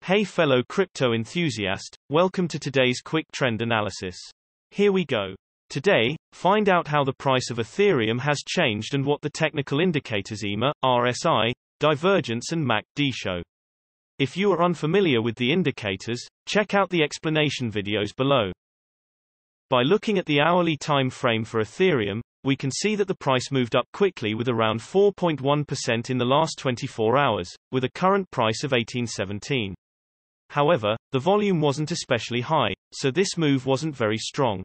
Hey fellow crypto enthusiast, welcome to today's quick trend analysis. Here we go. Today, find out how the price of Ethereum has changed and what the technical indicators EMA, RSI, divergence and MACD show. If you are unfamiliar with the indicators, check out the explanation videos below. By looking at the hourly time frame for Ethereum, we can see that the price moved up quickly with around 4.1% in the last 24 hours, with a current price of $18.17. However, the volume wasn't especially high, so this move wasn't very strong.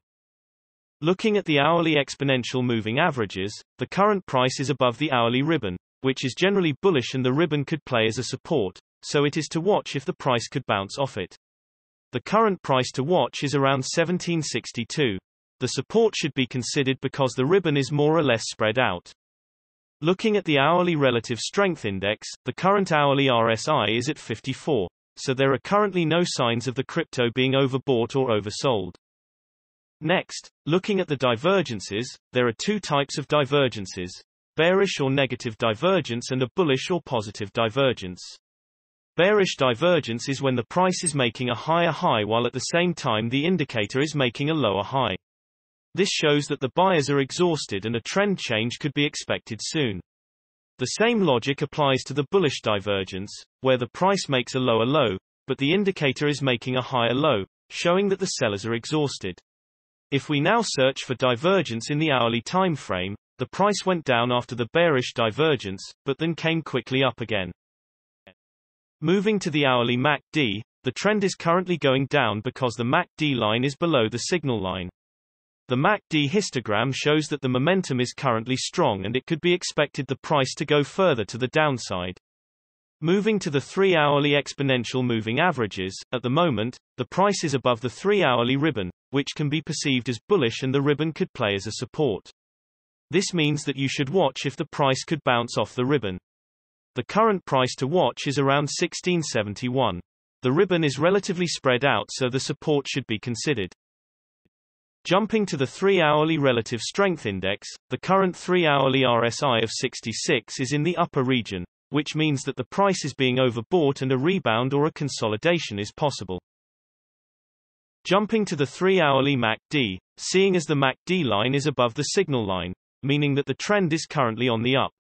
Looking at the hourly exponential moving averages, the current price is above the hourly ribbon, which is generally bullish, and the ribbon could play as a support, so it is to watch if the price could bounce off it. The current price to watch is around $17.62. The support should be considered because the ribbon is more or less spread out. Looking at the hourly relative strength index, the current hourly RSI is at 54. So there are currently no signs of the crypto being overbought or oversold. Next, looking at the divergences, there are two types of divergences: bearish or negative divergence and a bullish or positive divergence. Bearish divergence is when the price is making a higher high while at the same time the indicator is making a lower high. This shows that the buyers are exhausted and a trend change could be expected soon. The same logic applies to the bullish divergence, where the price makes a lower low, but the indicator is making a higher low, showing that the sellers are exhausted. If we now search for divergence in the hourly time frame, the price went down after the bearish divergence, but then came quickly up again. Moving to the hourly MACD, the trend is currently going down because the MACD line is below the signal line. The MACD histogram shows that the momentum is currently strong and it could be expected the price to go further to the downside. Moving to the 3-hourly exponential moving averages, at the moment, the price is above the 3-hourly ribbon, which can be perceived as bullish, and the ribbon could play as a support. This means that you should watch if the price could bounce off the ribbon. The current price to watch is around $16.71. The ribbon is relatively spread out, so the support should be considered. Jumping to the 3-hourly relative strength index, the current 3-hourly RSI of 66 is in the upper region, which means that the price is being overbought and a rebound or a consolidation is possible. Jumping to the 3-hourly MACD, seeing as the MACD line is above the signal line, meaning that the trend is currently on the up.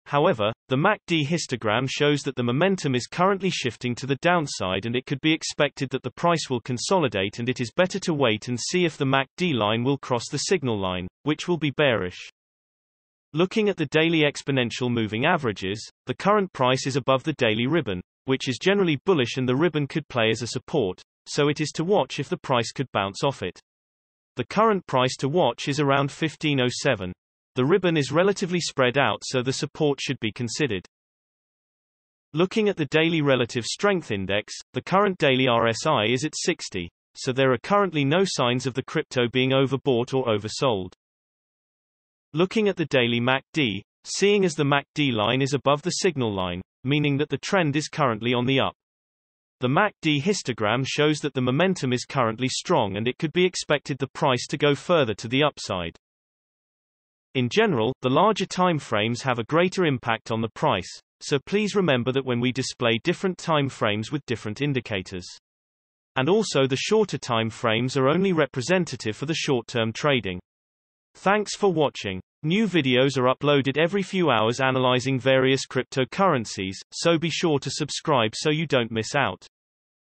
However, the MACD histogram shows that the momentum is currently shifting to the downside and it could be expected that the price will consolidate, and it is better to wait and see if the MACD line will cross the signal line, which will be bearish. Looking at the daily exponential moving averages, the current price is above the daily ribbon, which is generally bullish, and the ribbon could play as a support, so it is to watch if the price could bounce off it. The current price to watch is around $15.07. The ribbon is relatively spread out, so the support should be considered. Looking at the daily relative strength index, the current daily RSI is at 60, so there are currently no signs of the crypto being overbought or oversold. Looking at the daily MACD, seeing as the MACD line is above the signal line, meaning that the trend is currently on the up. The MACD histogram shows that the momentum is currently strong and it could be expected the price to go further to the upside. In general, the larger time frames have a greater impact on the price, so please remember that when we display different time frames with different indicators. And also the shorter time frames are only representative for the short-term trading. Thanks for watching. New videos are uploaded every few hours analyzing various cryptocurrencies, so be sure to subscribe so you don't miss out.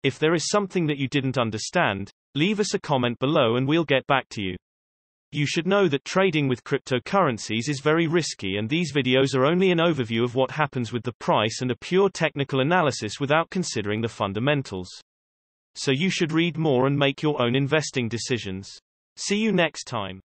If there is something that you didn't understand, leave us a comment below and we'll get back to you. You should know that trading with cryptocurrencies is very risky, and these videos are only an overview of what happens with the price and a pure technical analysis without considering the fundamentals. So you should read more and make your own investing decisions. See you next time.